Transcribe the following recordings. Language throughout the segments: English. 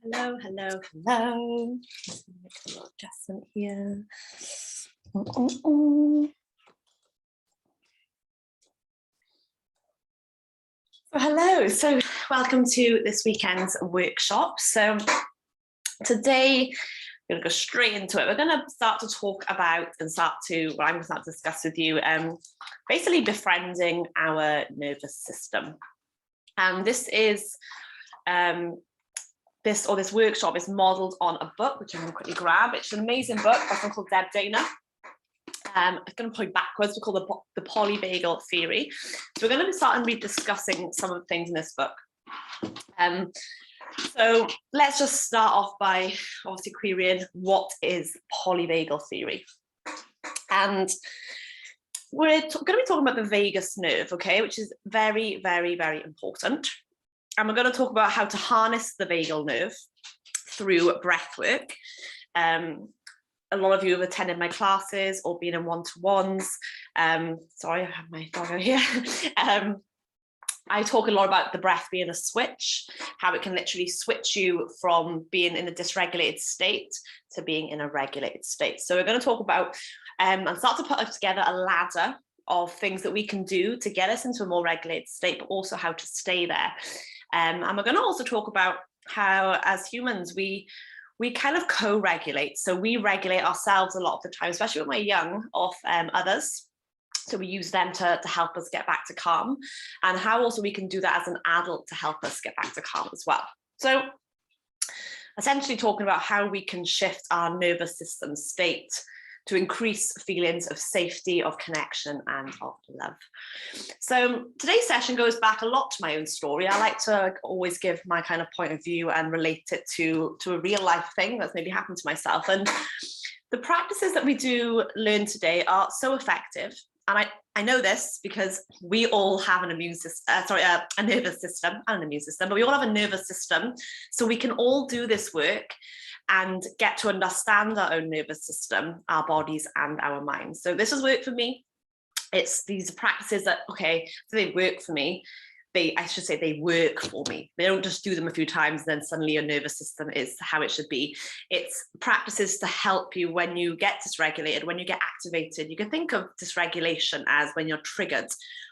Hello, hello, hello. Just make a little adjustment here. So hello, so welcome to this weekend's workshop. So today we're going to go straight into it. We're going to start to talk about and I'm going to start to discuss with you basically befriending our nervous system. And this is this workshop is modeled on a book, which I'm going to quickly grab. It's an amazing book by someone called Deb Dana. I'm going to point backwards. We call the Polyvagal Theory. So we're going to be starting discussing some of the things in this book. So let's just start off by obviously querying what is polyvagal theory. And we're going to be talking about the vagus nerve, okay, which is very, very, very important. And we're going to talk about how to harness the vagal nerve through breath work. A lot of you have attended my classes or been in one-to-ones. Sorry, I have my dog out here. I talk a lot about the breath being a switch, how it can literally switch you from being in a dysregulated state to being in a regulated state. So we're going to talk about and start to put together a ladder of things that we can do to get us into a more regulated state, but also how to stay there. And we're going to also talk about how, as humans, we kind of co-regulate. So we regulate ourselves a lot of the time, especially when we're young, of others. So we use them to help us get back to calm, and how also we can do that as an adult to help us get back to calm as well. So essentially talking about how we can shift our nervous system state to increase feelings of safety, of connection, and of love. So today's session goes back a lot to my own story. I like to always give my kind of point of view and relate it to a real life thing that's maybe happened to myself. And the practices that we do learn today are so effective. And I know this because we all have an immune system, a nervous system, and an immune system, but we all have a nervous system. So we can all do this work and get to understand our own nervous system, our bodies, and our minds. So this has worked for me. It's these practices that, okay, so they work for me. I should say they work for me. They don't just do them a few times, then suddenly your nervous system is how it should be. It's practices to help you when you get dysregulated, when you get activated. You can think of dysregulation as when you're triggered,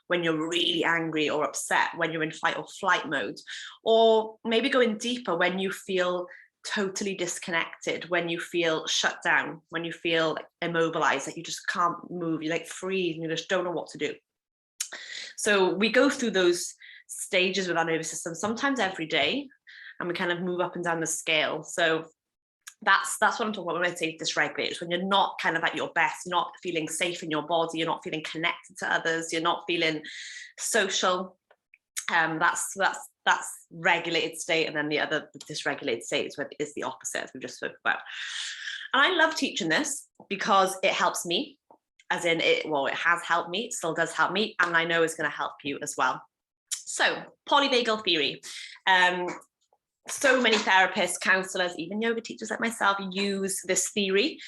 when you're really angry or upset, when you're in fight or flight mode, or maybe going deeper when you feel totally disconnected, when you feel shut down, when you feel like immobilized, that you just can't move, you like freeze and you just don't know what to do. So we go through those stages with our nervous system, sometimes every day, and we kind of move up and down the scale. So that's what I'm talking about when I say dysregulated. When you're not kind of at your best, you're not feeling safe in your body, you're not feeling connected to others, you're not feeling social. That's regulated state, and then the dysregulated state is the opposite, as we just spoke about. And I love teaching this because it helps me, as in it has helped me, it still does help me, and I know it's going to help you as well. So polyvagal theory. So many therapists, counselors, even yoga teachers like myself use this theory.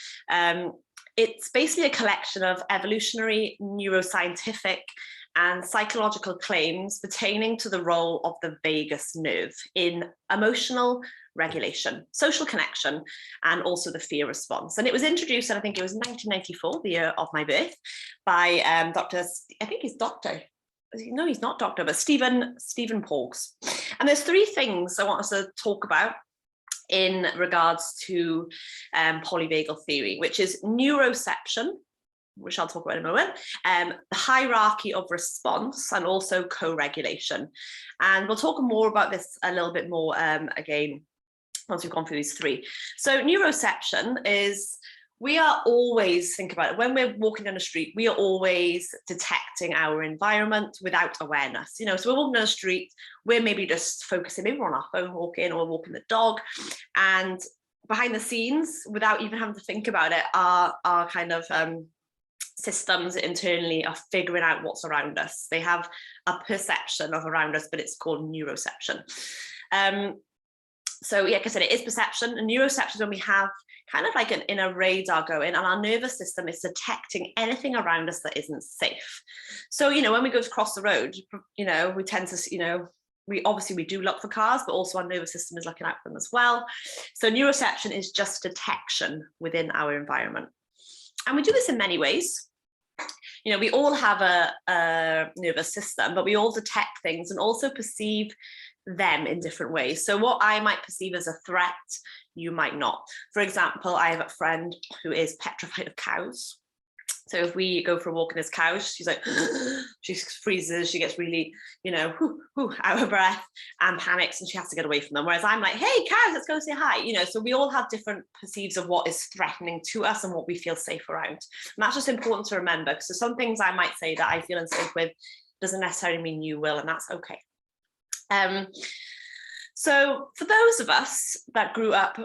It's basically a collection of evolutionary, neuroscientific, and psychological claims pertaining to the role of the vagus nerve in emotional regulation, social connection, and also the fear response. And it was introduced, and I think it was 1994, the year of my birth, by he's not doctor, but Stephen Porges. And there's three things I want us to talk about in regards to polyvagal theory, which is neuroception, which I'll talk about in a moment, the hierarchy of response, and also co-regulation. And we'll talk more about this a little bit more again, once we've gone through these three. So neuroception is, we are always, think about it, when we're walking down the street, we are always detecting our environment without awareness. So we're walking down the street, we're maybe just focusing, maybe we're on our phone walking or walking the dog, and behind the scenes, without even having to think about it, our kind of systems internally are figuring out what's around us. They have a perception of around us, but it's called neuroception. So like I said, it is perception, and neuroception is when we have kind of like an inner radar going, and our nervous system is detecting anything around us that isn't safe. So, when we go to cross the road, we tend to, we do look for cars, but also our nervous system is looking out for them as well. So neuroception is just detection within our environment. And we do this in many ways. You know, we all have a nervous system, but we all detect things and also perceive them in different ways. So what I might perceive as a threat, you might not. For example, I have a friend who is petrified of cows. So if we go for a walk in this cows, she's like, she freezes, she gets really, you know, out of breath and panics, and she has to get away from them. Whereas I'm like, hey, cows, let's go say hi. You know, so we all have different perceives of what is threatening to us and what we feel safe around. And that's just important to remember, because some things I might say that I feel unsafe with doesn't necessarily mean you will, and that's okay. So for those of us that grew up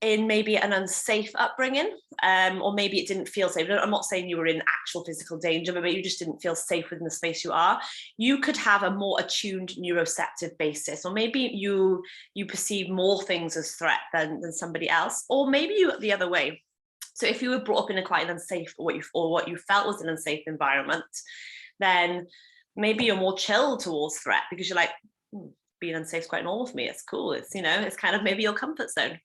in maybe an unsafe upbringing, or maybe it didn't feel safe. I'm not saying you were in actual physical danger, but you just didn't feel safe within the space you are. You could have a more attuned neuroceptive basis, or maybe you perceive more things as threat than somebody else, or maybe you the other way. So if you were brought up in a quite an unsafe, or what you felt was an unsafe environment, then maybe you're more chill towards threat, because you're like, being unsafe is quite normal for me. It's cool. It's, you know, it's kind of maybe your comfort zone.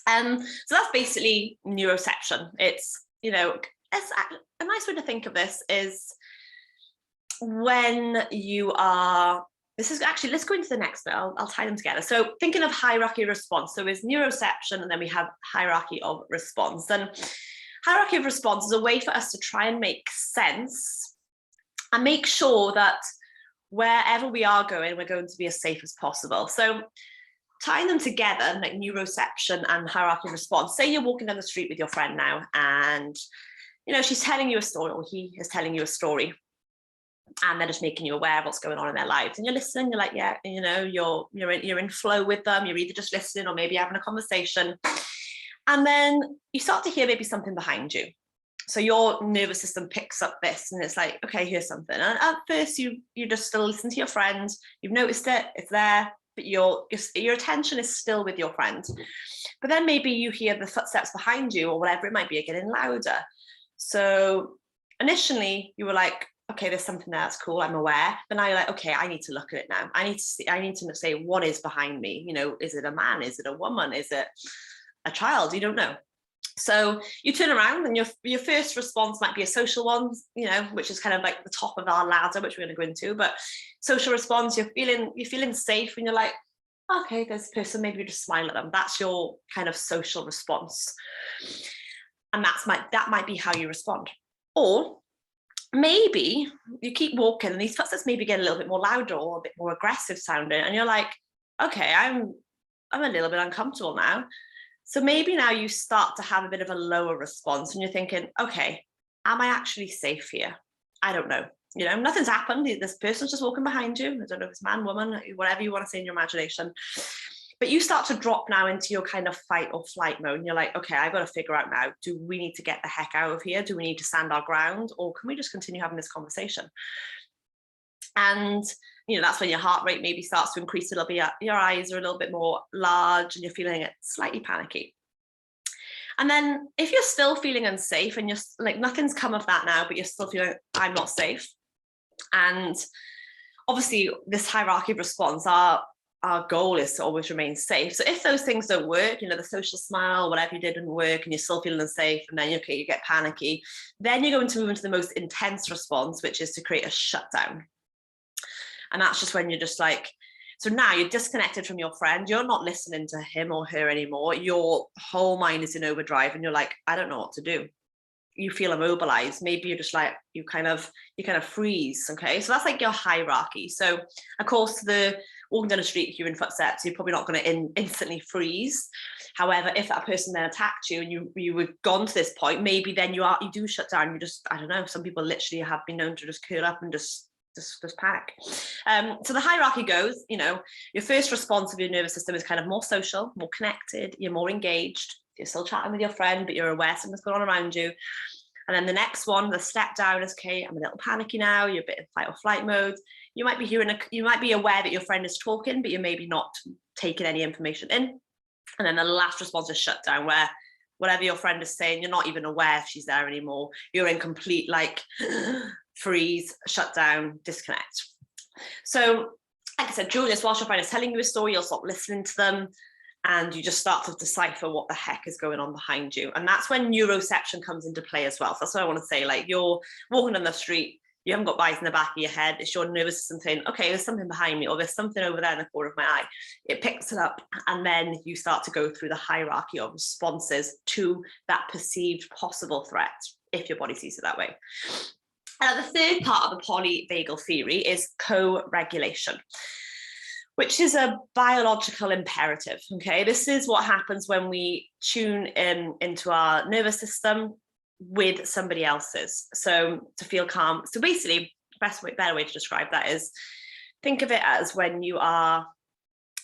So that's basically neuroception. It's, you know, it's a nice way to think of this is when you are, this is actually, let's go into the next bit. I'll tie them together. So thinking of hierarchy of response. So there's neuroception, and then we have hierarchy of response. And hierarchy of response is a way for us to try and make sense and make sure that wherever we are going, we're going to be as safe as possible. So tying them together, like neuroception and hierarchy of response. Say you're walking down the street with your friend now, and you know she's telling you a story, or he is telling you a story, and they're just making you aware of what's going on in their lives. And you're listening. You're like, yeah, you know, you're in flow with them. You're either just listening or maybe having a conversation, and then you start to hear maybe something behind you. So your nervous system picks up this, and it's like, okay, here's something. And at first, you just still listen to your friend. You've noticed it. It's there. But your attention is still with your friend. But then maybe you hear the footsteps behind you, or whatever it might be, are getting louder. So initially you were like, okay, there's something there, that's cool, I'm aware. But now you're like, okay, I need to look at it now. I need to say, what is behind me? You know, is it a man? Is it a woman? Is it a child? You don't know. So you turn around, and your first response might be a social one, you know, which is kind of like the top of our ladder, which we're going to go into. But social response, you're feeling safe, and you're like, okay, there's a person, maybe you just smile at them. That's your kind of social response, and that might be how you respond. Or maybe you keep walking, and these footsteps maybe get a little bit more louder or a bit more aggressive sounding, and you're like, okay, I'm a little bit uncomfortable now. So maybe now you start to have a bit of a lower response, and you're thinking, okay, am I actually safe here? I don't know. You know, nothing's happened. This person's just walking behind you. I don't know if it's man, woman, whatever you want to say in your imagination. But you start to drop now into your kind of fight or flight mode. And you're like, okay, I've got to figure out now, do we need to get the heck out of here? Do we need to stand our ground? Or can we just continue having this conversation? And you know, that's when your heart rate maybe starts to increase a little bit. Your eyes are a little bit more large, and you're feeling it slightly panicky. And then if you're still feeling unsafe, and you're like, nothing's come of that now, but you're still feeling, I'm not safe. And obviously this hierarchy of response, our goal is to always remain safe. So if those things don't work, you know, the social smile, whatever you did didn't work, and you're still feeling unsafe, and then you get panicky, then you're going to move into the most intense response, which is to create a shutdown. And that's just when you're just like, so now you're disconnected from your friend. You're not listening to him or her anymore. Your whole mind is in overdrive, and you're like, I don't know what to do. You feel immobilized. Maybe you're just like, you kind of freeze. Okay. So that's like your hierarchy. So of course, walking down the street, if you're in footsteps, you're probably not going to instantly freeze. However, if that person then attacked you, and you were gone to this point, maybe then you do shut down. You just, I don't know. Some people literally have been known to just curl up and just panic. So the hierarchy goes, you know, your first response of your nervous system is kind of more social, more connected, you're more engaged, you're still chatting with your friend, but you're aware something's going on around you. And then the next one, the step down, is, okay, I'm a little panicky now, you're a bit in fight or flight mode. You might be aware that your friend is talking, but you're maybe not taking any information in. And then the last response is shut down, where whatever your friend is saying, you're not even aware if she's there anymore. You're in complete like freeze, shut down, disconnect. So like I said, Julius, whilst your friend is telling you a story, you'll stop listening to them and you just start to decipher what the heck is going on behind you. And that's when neuroception comes into play as well. So that's what I want to say. Like, you're walking on the street, you haven't got eyes in the back of your head. It's your nervous system saying, okay, there's something behind me, or there's something over there in the corner of my eye. It picks it up, and then you start to go through the hierarchy of responses to that perceived possible threat, if your body sees it that way. The third part of the polyvagal theory is co-regulation, which is a biological imperative. Okay, this is what happens when we tune into our nervous system with somebody else's. So to feel calm. So basically, better way to describe that is, think of it as when you are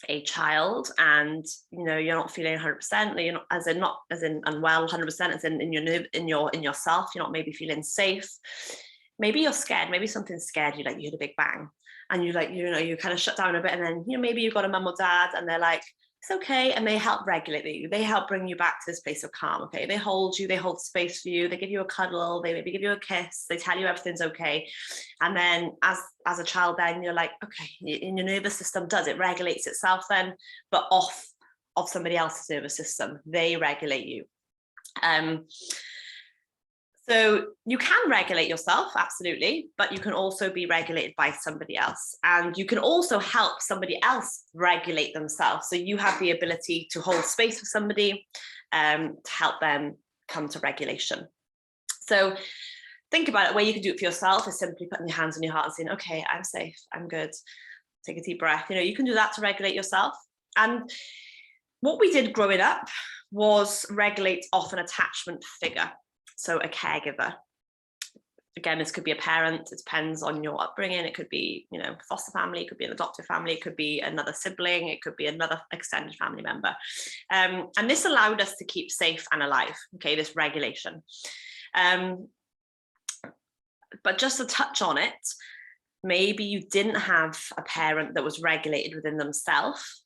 a child and you're not feeling 100%. You're not as in unwell 100%. As in yourself. You're not maybe feeling safe. Maybe you're scared. Maybe something scared you. Like you had a big bang, and you kind of shut down a bit, and then maybe you've got a mum or dad, and they're like, it's okay, and they help regulate you. They help bring you back to this place of calm. Okay, they hold you, they hold space for you, they give you a cuddle, they maybe give you a kiss, they tell you everything's okay. And then as a child, then you're like, okay, and your nervous system it regulates itself then, but off of somebody else's nervous system. They regulate you. So you can regulate yourself, absolutely, but you can also be regulated by somebody else. And you can also help somebody else regulate themselves. So you have the ability to hold space for somebody, to help them come to regulation. So think about it. A way you can do it for yourself is simply putting your hands on your heart and saying, okay, I'm safe, I'm good. Take a deep breath. You can do that to regulate yourself. And what we did growing up was regulate off an attachment figure. So a caregiver. Again, this could be a parent. It depends on your upbringing. It could be, foster family. It could be an adoptive family. It could be another sibling. It could be another extended family member. And this allowed us to keep safe and alive. Okay, this regulation. But just to touch on it, maybe you didn't have a parent that was regulated within themselves.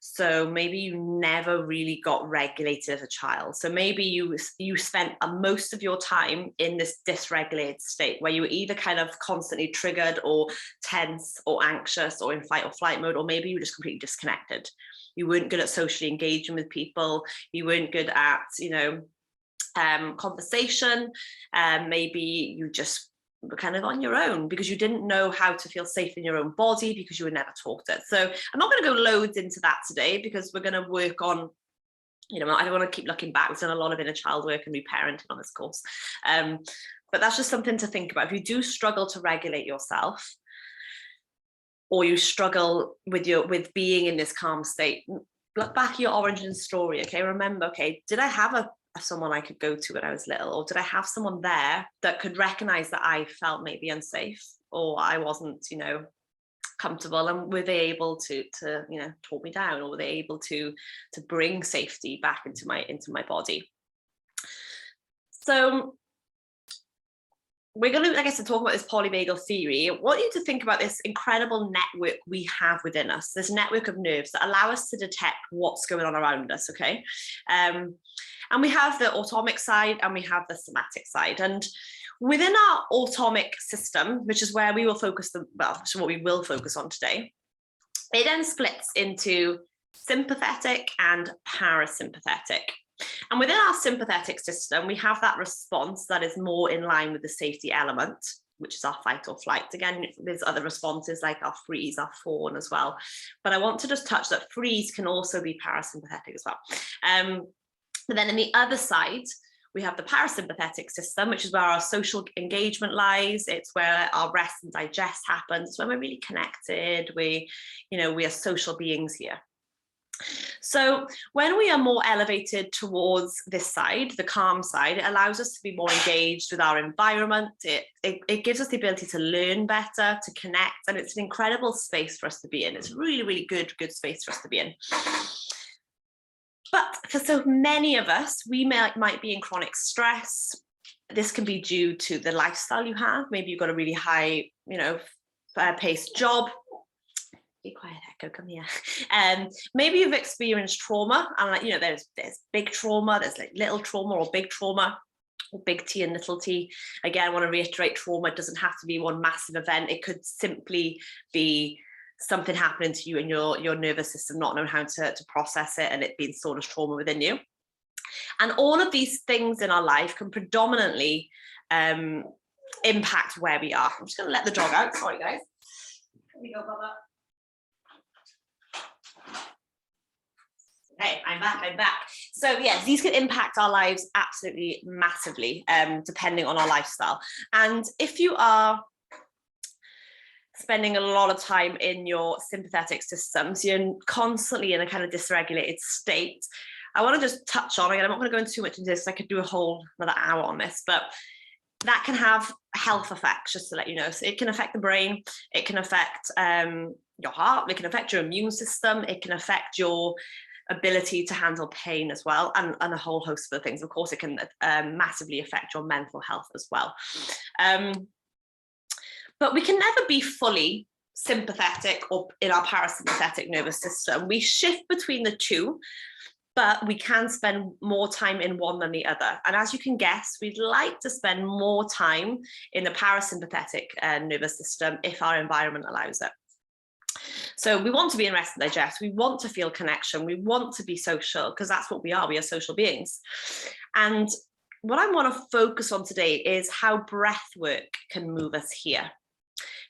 So maybe you never really got regulated as a child. So maybe you spent most of your time in this dysregulated state where you were either kind of constantly triggered or tense or anxious or in fight or flight mode, or maybe you were just completely disconnected. You weren't good at socially engaging with people. You weren't good at, conversation. Maybe you just were kind of on your own because you didn't know how to feel safe in your own body because you were never taught it. So I'm not going to go loads into that today because we're going to work on, I don't want to keep looking back. We've done a lot of inner child work and reparenting on this course. But that's just something to think about. If you do struggle to regulate yourself, or you struggle with being in this calm state, look back at your origin story. Okay, remember, okay, did I have someone I could go to when I was little, or did I have someone there that could recognize that I felt maybe unsafe or I wasn't, comfortable, and were they able to talk me down, or were they able to bring safety back into my body? So we're going to, like I said, talk about this polyvagal theory. I want you to think about this incredible network we have within us, this network of nerves that allow us to detect what's going on around us, okay? And we have the autonomic side and we have the somatic side. And within our autonomic system, which is where we will focus, what we will focus on today, it then splits into sympathetic and parasympathetic. And within our sympathetic system, we have that response that is more in line with the safety element, which is our fight or flight. Again, there's other responses like our freeze, our fawn as well. But I want to just touch that freeze can also be parasympathetic as well. But then in the other side, we have the parasympathetic system, which is where our social engagement lies. It's where our rest and digest happens. It's when we're really connected. We are social beings here. So when we are more elevated towards this side, the calm side, it allows us to be more engaged with our environment. It gives us the ability to learn better, to connect, and it's an incredible space for us to be in. It's a really, really good space for us to be in. But for so many of us, we might be in chronic stress. This can be due to the lifestyle you have. Maybe you've got a really high, paced job. Be quiet, Echo, come here. Maybe you've experienced trauma, and there's big trauma, there's like little trauma or big trauma, or big T and little t. Again, I want to reiterate, trauma doesn't have to be one massive event. It could simply be something happening to you in your nervous system, not knowing how to process it, and it being stored as trauma within you. And all of these things in our life can predominantly impact where we are. I'm just going to let the dog out. Sorry, guys. Here we go, Bubba. Okay, I'm back. So yes, these can impact our lives absolutely massively, depending on our lifestyle. And if you are spending a lot of time in your sympathetic system, so you're constantly in a kind of dysregulated state, I want to just touch on, again, I'm not going to go into too much into this, I could do a whole another hour on this, but that can have health effects, just to let you know. So it can affect the brain, it can affect your heart, it can affect your immune system, it can affect your ability to handle pain as well, and a whole host of other things. Of course, it can massively affect your mental health as well. But we can never be fully sympathetic or in our parasympathetic nervous system. We shift between the two, but we can spend more time in one than the other. And as you can guess, we'd like to spend more time in the parasympathetic nervous system if our environment allows it. So we want to be in rest and digest. We want to feel connection. We want to be social, because that's what we are. We are social beings. And what I want to focus on today is how breath work can move us here.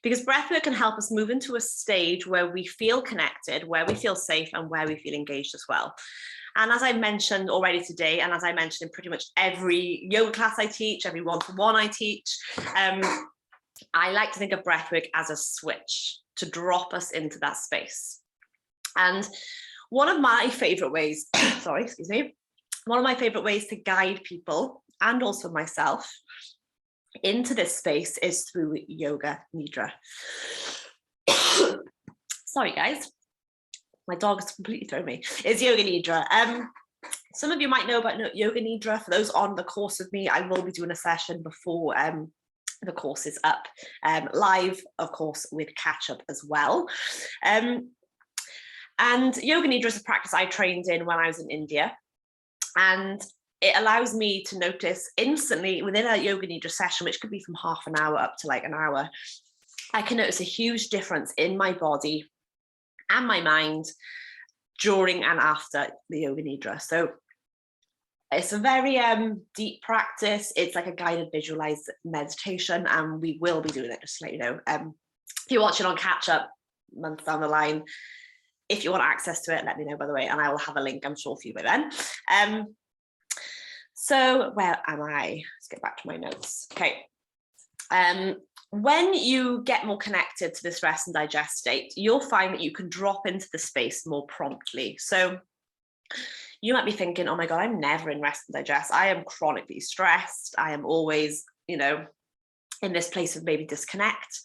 Because breath work can help us move into a stage where we feel connected, where we feel safe, and where we feel engaged as well. And as I mentioned already today, and as I mentioned in pretty much every yoga class I teach, every one-to-one I teach, I like to think of breath work as a switch to drop us into that space. And one of my favorite ways, one of my favorite ways to guide people, and also myself, into this space is through yoga nidra. Sorry, guys. My dog has completely thrown me. It's yoga nidra. Some of you might know about yoga nidra. For those on the course with me, I will be doing a session before the course is up, live, of course, with catch up as well. And yoga nidra is a practice I trained in when I was in India. And it allows me to notice instantly within a yoga nidra session, which could be from half an hour up to like an hour, I can notice a huge difference in my body and my mind during and after the yoga nidra. So it's a very deep practice. It's like a guided visualized meditation, and we will be doing it, just to let you know. If you're watching on catch up months down the line, if you want access to it, let me know, by the way, and I will have a link, I'm sure, for you by then. So where am I? Let's get back to my notes. Okay. When you get more connected to this rest and digest state, you'll find that you can drop into the space more promptly. So you might be thinking, oh my God, I'm never in rest and digest. I am chronically stressed. I am always, in this place of maybe disconnect.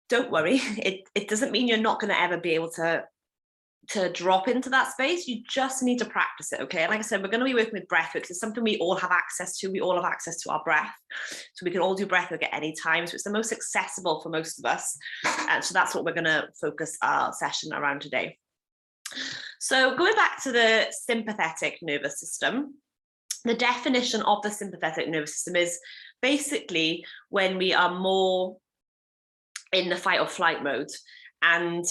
Don't worry. It doesn't mean you're not going to ever be able to drop into that space. You just need to practice it, okay? And like I said, we're going to be working with breath work, because it's something we all have access to. We all have access to our breath, so we can all do breath work at any time. So it's the most accessible for most of us, and so that's what we're going to focus our session around today. So going back to the sympathetic nervous system, the definition of the sympathetic nervous system is basically when we are more in the fight or flight mode. And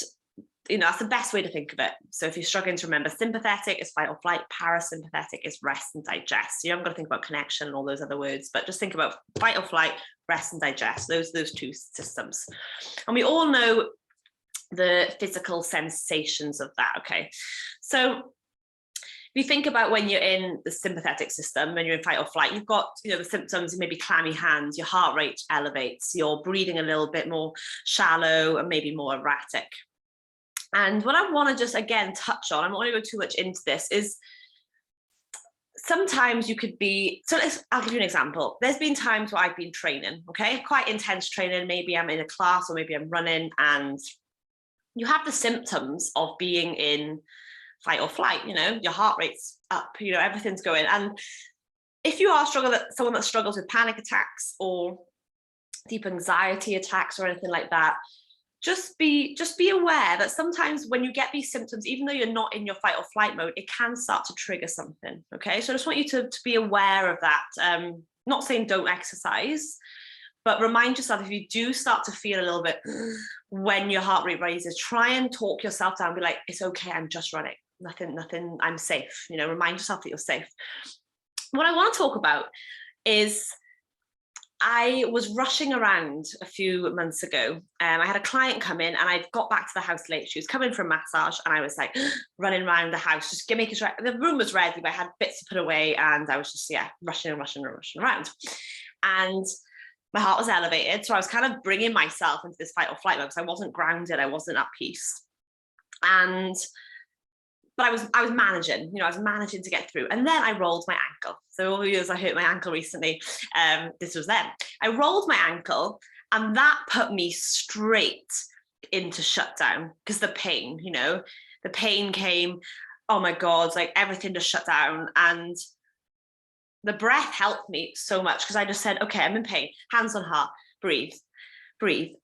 that's the best way to think of it. So if you're struggling to remember, sympathetic is fight or flight, parasympathetic is rest and digest. So you haven't got to think about connection and all those other words, but just think about fight or flight, rest and digest, those two systems. And we all know the physical sensations of that, okay? So if you think about when you're in the sympathetic system, when you're in fight or flight, you've got, the symptoms, maybe clammy hands, your heart rate elevates, you're breathing a little bit more shallow and maybe more erratic. And what I want to just, again, touch on, I don't want to go too much into this, is sometimes you could be, I'll give you an example. There's been times where I've been training, okay, quite intense training. Maybe I'm in a class or maybe I'm running, and you have the symptoms of being in fight or flight, your heart rate's up, everything's going. And if you are someone that struggles with panic attacks or deep anxiety attacks or anything like that, just be aware that sometimes when you get these symptoms, even though you're not in your fight or flight mode, it can start to trigger something, okay? So I just want you to be aware of that. Not saying don't exercise, But remind yourself, if you do start to feel a little bit when your heart rate raises, try and talk yourself down. Be like, it's okay, I'm just running. Nothing, I'm safe. You know, remind yourself that you're safe. What I want to talk about is, I was rushing around a few months ago. I had a client come in and I got back to the house late. She was coming for a massage and I was like running around the house, just making sure the room was ready, but I had bits to put away and I was just, rushing around. And my heart was elevated. So I was kind of bringing myself into this fight or flight mode because I wasn't grounded. I wasn't at peace. But I was managing, I was managing to get through. And then I rolled my ankle. So all the years I hurt my ankle recently, this was then. I rolled my ankle and that put me straight into shutdown because the pain, the pain came, oh my God, like everything just shut down. And the breath helped me so much because I just said, okay, I'm in pain, hands on heart, breathe,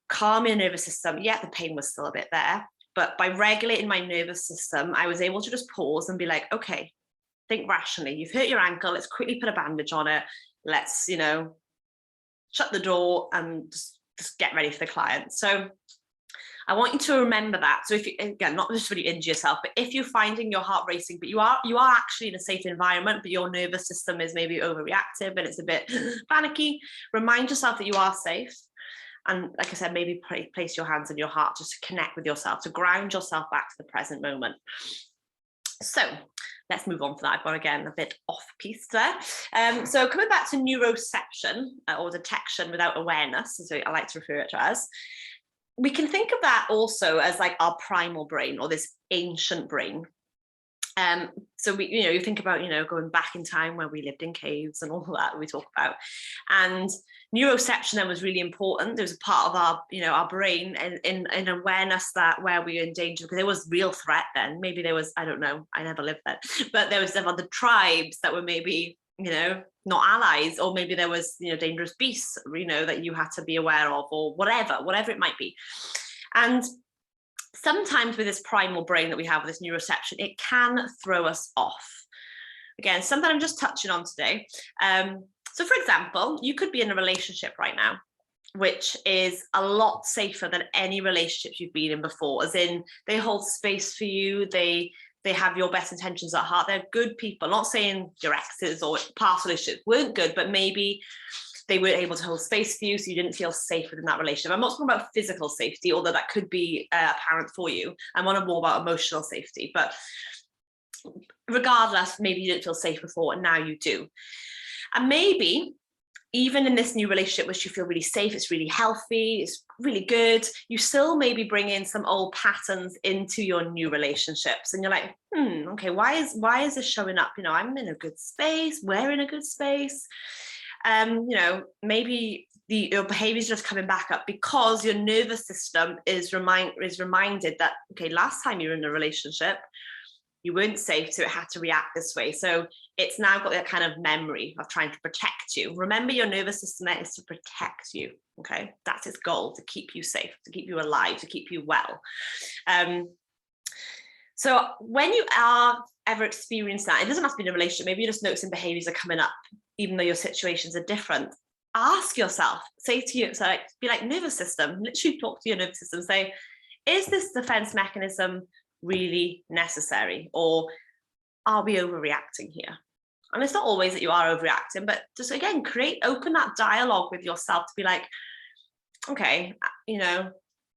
calm your nervous system. Yeah, the pain was still a bit there. But by regulating my nervous system, I was able to just pause and be like, okay, think rationally. You've hurt your ankle. Let's quickly put a bandage on it. Let's, shut the door and just get ready for the client. So I want you to remember that. So if you, again, not just really injure yourself, but if you're finding your heart racing, but you are actually in a safe environment, but your nervous system is maybe overreactive and it's a bit panicky, remind yourself that you are safe. And like I said, maybe place your hands on your heart just to connect with yourself, to ground yourself back to the present moment. So let's move on to that. I've got, again, a bit off piece there. So coming back to neuroception or detection without awareness, as I like to refer it to as, we can think of that also as like our primal brain or this ancient brain. So we, you think about, going back in time where we lived in caves and all that we talk about, and neuroception then was really important. There was a part of our, our brain in awareness that where we were in danger, because there was real threat then. Maybe there was, I don't know, I never lived there, but there was some other tribes that were maybe, not allies, or maybe there was, dangerous beasts, that you had to be aware of, or whatever it might be. And sometimes with this primal brain that we have, with this neuroception, it can throw us off. Again, something I'm just touching on today. So for example, you could be in a relationship right now, which is a lot safer than any relationships you've been in before, as in they hold space for you, they have your best intentions at heart, they're good people. Not saying your exes or past relationships weren't good, but maybe they weren't able to hold space for you, so you didn't feel safe within that relationship. I'm not talking about physical safety, although that could be apparent for you. I'm on more about emotional safety, but regardless, maybe you didn't feel safe before and now you do. And maybe even in this new relationship, which you feel really safe, it's really healthy, it's really good, you still maybe bring in some old patterns into your new relationships. And you're like, okay, why is this showing up? I'm in a good space, we're in a good space. Maybe your behavior is just coming back up because your nervous system is reminded that, okay, last time you were in a relationship, you weren't safe, so it had to react this way. So it's now got that kind of memory of trying to protect you. Remember, your nervous system there is to protect you, okay? That's its goal, to keep you safe, to keep you alive, to keep you well. So when you are ever experiencing that, it doesn't have to be in a relationship, maybe you're just noticing behaviors are coming up, even though your situations are different. Ask yourself, say to you, so be like, nervous system, literally talk to your nervous system, say, is this defense mechanism really necessary, or are we overreacting here? And it's not always that you are overreacting, but just, again, open that dialogue with yourself to be like, okay,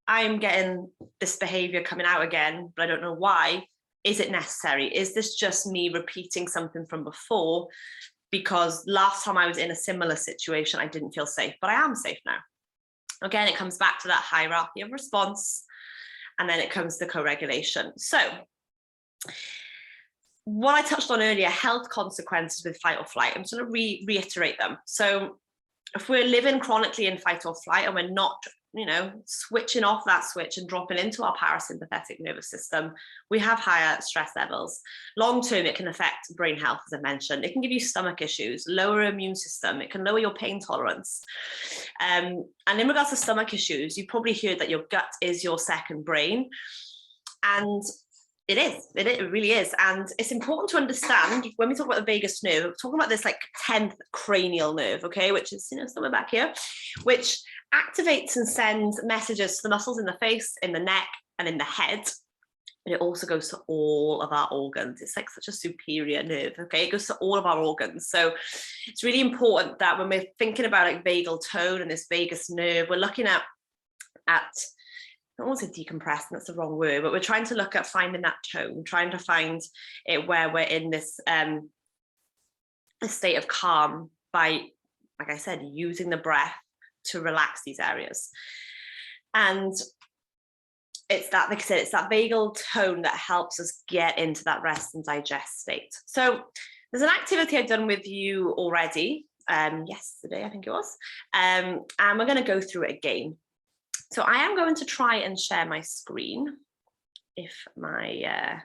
I'm getting this behavior coming out again, but I don't know why. Is it necessary? Is this just me repeating something from before? Because last time I was in a similar situation, I didn't feel safe, but I am safe now. Again, it comes back to that hierarchy of response, and then it comes to co-regulation. So what I touched on earlier, health consequences with fight or flight, I'm just going to reiterate them. So if we're living chronically in fight or flight and we're not, switching off that switch and dropping into our parasympathetic nervous system, we have higher stress levels. Long term, it can affect brain health, as I mentioned. It can give you stomach issues, lower immune system. It can lower your pain tolerance. And in regards to stomach issues, you've probably heard that your gut is your second brain. And It is, it really is. And it's important to understand when we talk about the vagus nerve, we're talking about this like 10th cranial nerve, okay, which is, somewhere back here, which activates and sends messages to the muscles in the face, in the neck, and in the head. But it also goes to all of our organs. It's like such a superior nerve, okay? It goes to all of our organs. So it's really important that when we're thinking about like vagal tone and this vagus nerve, we're looking at I don't want to say decompressing, that's the wrong word, but we're trying to look at finding that tone, trying to find it where we're in this a state of calm by, like I said, using the breath to relax these areas. And it's that, like I said, it's that vagal tone that helps us get into that rest and digest state. So there's an activity I've done with you already, yesterday, I think it was, and we're going to go through it again. So I am going to try and share my screen, if my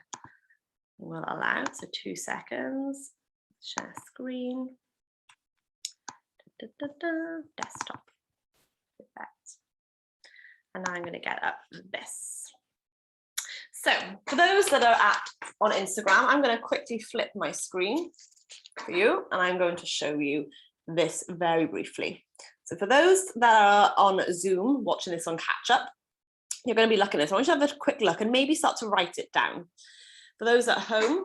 will allow. So 2 seconds. Share screen. Desktop. And now I'm going to get up this. So for those that are on Instagram, I'm going to quickly flip my screen for you, and I'm going to show you this very briefly. So for those that are on Zoom watching this on catch up, you're going to be looking at this. I want you to have a quick look and maybe start to write it down. For those at home,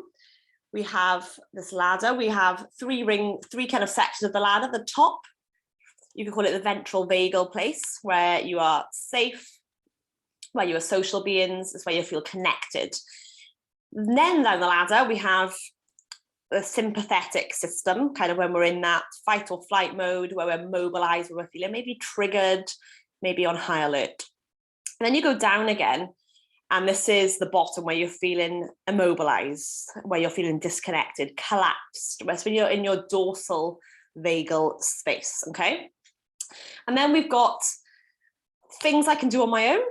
we have this ladder. We have three kind of sections of the ladder. The top, you can call it the ventral vagal place, where you are safe, where you are social beings. It's where you feel connected. Then down the ladder, we have the sympathetic system, kind of when we're in that fight or flight mode, where we're mobilized, where we're feeling maybe triggered, maybe on high alert. And then you go down again, and this is the bottom, where you're feeling immobilized, where you're feeling disconnected, collapsed. That's when you're in your dorsal vagal space, okay? And then we've got things I can do on my own,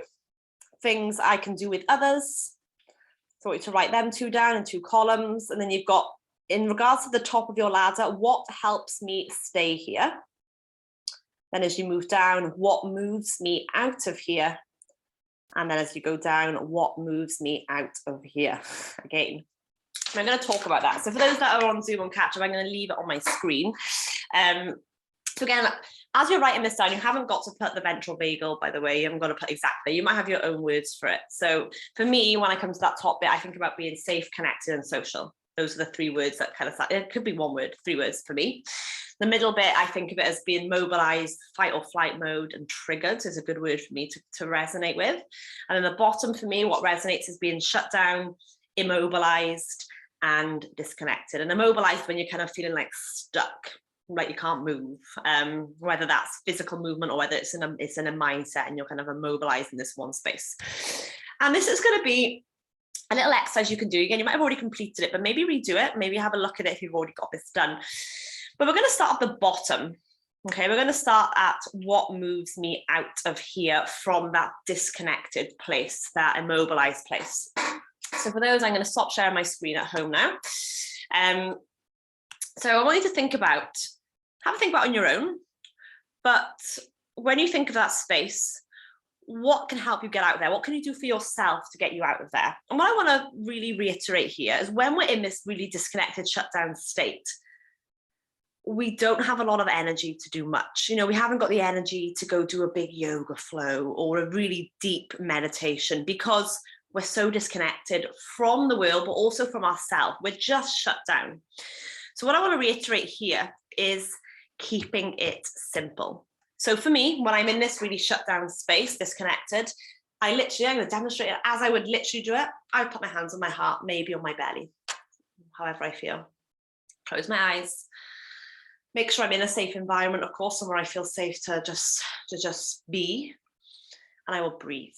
things I can do with others. So I want you to write them two down in 2 columns. And then you've got, in regards to the top of your ladder, what helps me stay here? Then as you move down, what moves me out of here? And then as you go down, what moves me out of here? Again, and I'm going to talk about that. So for those that are on Zoom on catch up, I'm going to leave it on my screen. So again, as you're writing this down, you haven't got to put the ventral vagal, by the way. You haven't got to put exactly. You might have your own words for it. So for me, when I come to that top bit, I think about being safe, connected, and social. Those are the 3 words that kind of, it could be 1 word, 3 words for me. The middle bit, I think of it as being mobilized, fight or flight mode, and triggered is a good word for me to resonate with. And then the bottom for me, what resonates is being shut down, immobilized, and disconnected. And immobilized when you're kind of feeling like stuck, like you can't move, whether that's physical movement or whether it's in a mindset and you're kind of immobilized in this one space. And this is going to be a little exercise you can do. Again, you might have already completed it, but maybe redo it, maybe have a look at it if you've already got this done. But we're going to start at the bottom. Okay, we're going to start at what moves me out of here from that disconnected place, that immobilized place. So for those, I'm going to stop sharing my screen at home now. So I want you to have a think about on your own, but when you think of that space, what can help you get out of there? What can you do for yourself to get you out of there? And what I want to really reiterate here is when we're in this really disconnected, shut down state, we don't have a lot of energy to do much. We haven't got the energy to go do a big yoga flow or a really deep meditation because we're so disconnected from the world, but also from ourselves. We're just shut down. So what I want to reiterate here is keeping it simple. So for me, when I'm in this really shut down space, disconnected, I'm going to demonstrate it as I would literally do it. I would put my hands on my heart, maybe on my belly, however I feel. Close my eyes. Make sure I'm in a safe environment, of course, somewhere I feel safe to just be. And I will breathe.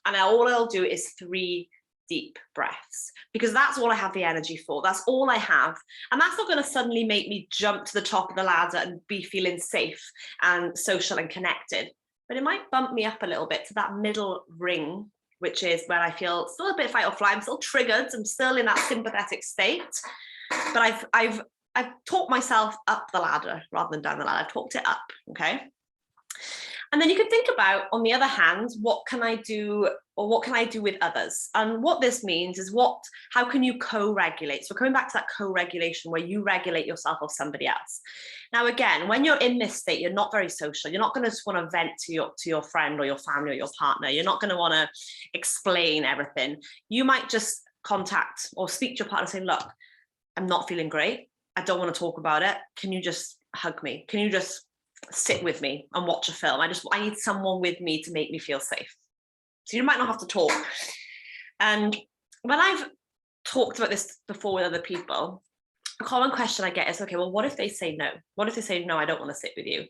And all I'll do is 3 deep breaths, because that's all I have the energy for. That's all I have. And that's not going to suddenly make me jump to the top of the ladder and be feeling safe and social and connected. But it might bump me up a little bit to that middle ring, which is where I feel still a bit fight or flight. I'm still triggered. I'm still in that sympathetic state. But I've talked myself up the ladder rather than down the ladder. I've talked it up, okay? And then you can think about, on the other hand, what can I do, or what can I do with others? And what this means is how can you co-regulate? So coming back to that co-regulation where you regulate yourself or somebody else. Now, again, when you're in this state, you're not very social. You're not going to just want to vent to your friend or your family or your partner. You're not going to want to explain everything. You might just contact or speak to your partner saying, look, I'm not feeling great. I don't want to talk about it. Can you just hug me? Can you just sit with me and watch a film? I need someone with me to make me feel safe. So you might not have to talk. And when I've talked about this before with other people, a common question I get is, okay, well, what if they say no? What if they say, no, I don't want to sit with you?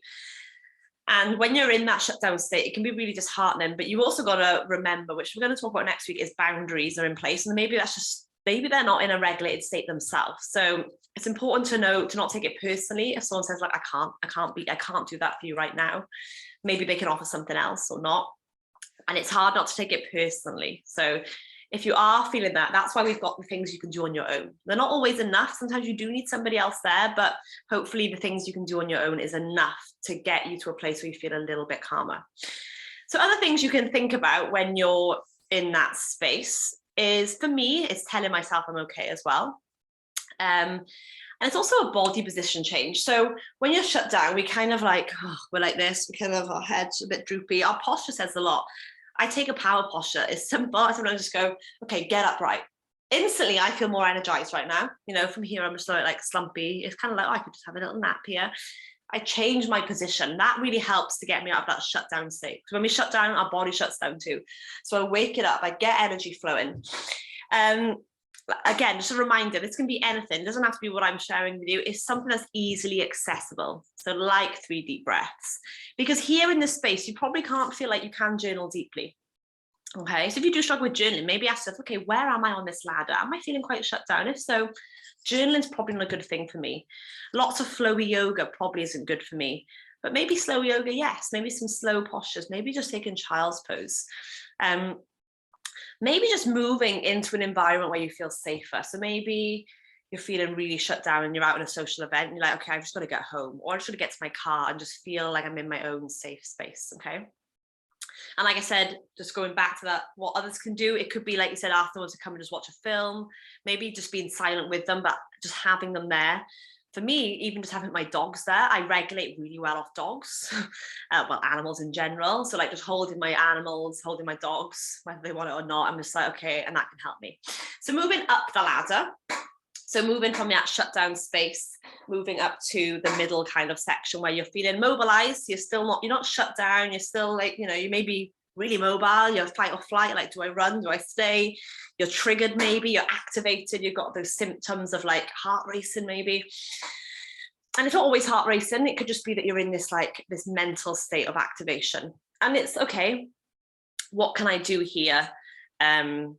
And when you're in that shutdown state, it can be really disheartening, but you also got to remember, which we're going to talk about next week, is boundaries are in place. And maybe they're not in a regulated state themselves. So it's important to know, to not take it personally. If someone says, like, I can't do that for you right now, maybe they can offer something else or not. And it's hard not to take it personally. So if you are feeling that, that's why we've got the things you can do on your own. They're not always enough. Sometimes you do need somebody else there, but hopefully the things you can do on your own is enough to get you to a place where you feel a little bit calmer. So other things you can think about when you're in that space is, for me, it's telling myself I'm okay as well. And it's also a body position change. So when you're shut down, we kind of like, we're like this, we kind of, our head's a bit droopy. Our posture says a lot. I take a power posture. It's simple. I sometimes just go, okay, get upright. Instantly, I feel more energized right now. You know, from here, I'm just like slumpy. It's kind of like, oh, I could just have a little nap here. I change my position. That really helps to get me out of that shutdown state. Because when we shut down, our body shuts down too. So I wake it up, I get energy flowing. Again, just a reminder, this can be anything. It doesn't have to be what I'm sharing with you. It's something that's easily accessible. So like 3 deep breaths. Because here in this space, you probably can't feel like you can journal deeply. Okay, so if you do struggle with journaling, maybe ask yourself, okay, where am I on this ladder? Am I feeling quite shut down? If so, journaling is probably not a good thing for me. Lots of flowy yoga probably isn't good for me. But maybe slow yoga, yes. Maybe some slow postures. Maybe just taking child's pose. Maybe just moving into an environment where you feel safer. So maybe you're feeling really shut down and you're out in a social event and you're like, okay, I've just got to get home, or I just got to get to my car and just feel like I'm in my own safe space, okay? And like I said, just going back to that, what others can do, it could be, like you said, afterwards to come and just watch a film, maybe just being silent with them, but just having them there. For me, even just having my dogs there, I regulate really well off dogs, well, animals in general. So like just holding my animals, holding my dogs, whether they want it or not, I'm just like, okay, and that can help me. So moving up the ladder, so moving from that shutdown space, moving up to the middle kind of section where you're feeling mobilized, you're not shut down, you're still like, you know, you may be really mobile, you're fight or flight, like, do I run, do I stay? You're triggered maybe, you're activated, you've got those symptoms of like heart racing maybe. And it's not always heart racing, it could just be that you're in this mental state of activation. And it's okay, what can I do here to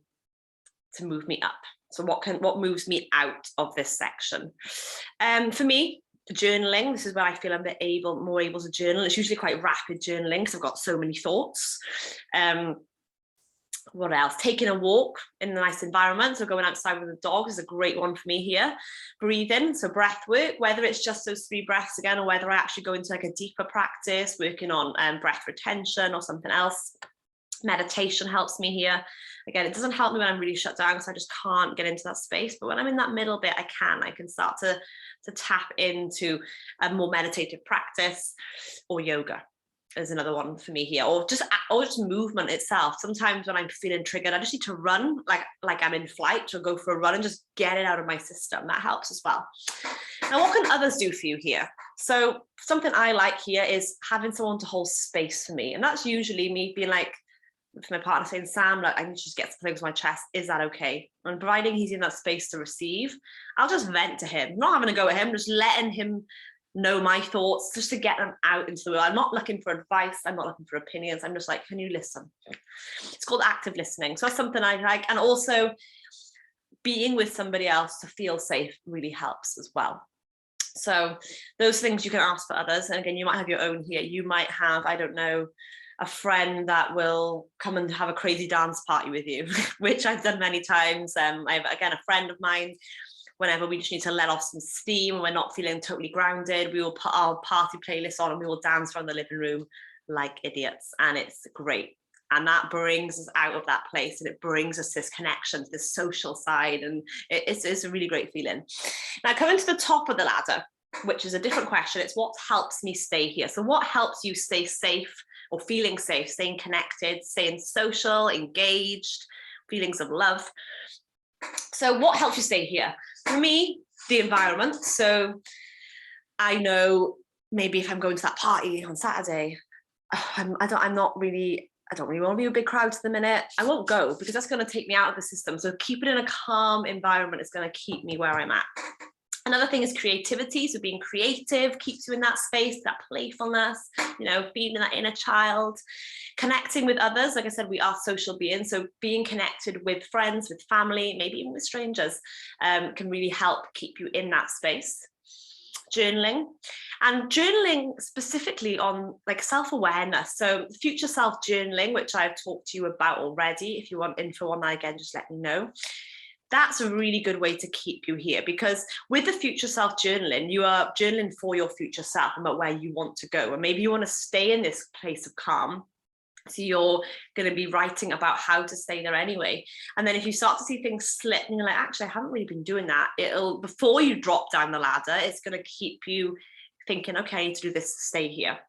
move me up? So what moves me out of this section? For me, journaling, this is where I feel I'm more able to journal. It's usually quite rapid journaling because I've got so many thoughts. What else? Taking a walk in a nice environment. So going outside with the dog is a great one for me here. Breathing, so breath work, whether it's just those 3 breaths again, or whether I actually go into like a deeper practice, working on breath retention or something else. Meditation helps me here. Again, it doesn't help me when I'm really shut down because I just can't get into that space. But when I'm in that middle bit, I can start to tap into a more meditative practice, or yoga is another one for me here, or just movement itself. Sometimes when I'm feeling triggered, I just need to run like I'm in flight, or go for a run and just get it out of my system. That helps as well. Now, what can others do for you here? So something I like here is having someone to hold space for me. And that's usually me being like, to my partner saying, Sam, like, I need to just get something to my chest. Is that okay? And providing he's in that space to receive, I'll just vent to him, not having a go at him, just letting him know my thoughts, just to get them out into the world. I'm not looking for advice. I'm not looking for opinions. I'm just like, can you listen? It's called active listening. So that's something I like. And also being with somebody else to feel safe really helps as well. So those things you can ask for others. And again, you might have your own here. You might have, I don't know, a friend that will come and have a crazy dance party with you, which I've done many times. I have, again, a friend of mine, whenever we just need to let off some steam, we're not feeling totally grounded, we will put our party playlist on and we will dance around the living room like idiots, and it's great. And that brings us out of that place, and it brings us this connection to this social side, and it's a really great feeling. Now, coming to the top of the ladder, which is a different question, it's what helps me stay here. So what helps you stay safe or feeling safe, staying connected, staying social, engaged, feelings of love. So what helps you stay here? For me, the environment. So I know maybe if I'm going to that party on Saturday, I don't really want to be a big crowd to the minute. I won't go because that's going to take me out of the system. So keeping in a calm environment is going to keep me where I'm at. Another thing is creativity. So being creative keeps you in that space, that playfulness, feeding that inner child, connecting with others. Like I said, we are social beings. So being connected with friends, with family, maybe even with strangers, can really help keep you in that space. Journaling, and journaling specifically on like self-awareness. So future self journaling, which I've talked to you about already. If you want info on that again, just let me know. That's a really good way to keep you here, because with the future self journaling, you are journaling for your future self about where you want to go. And maybe you want to stay in this place of calm. So you're going to be writing about how to stay there anyway. And then if you start to see things slip and you're like, actually, I haven't really been doing that, it'll, before you drop down the ladder, it's going to keep you thinking, okay, I need to do this to stay here.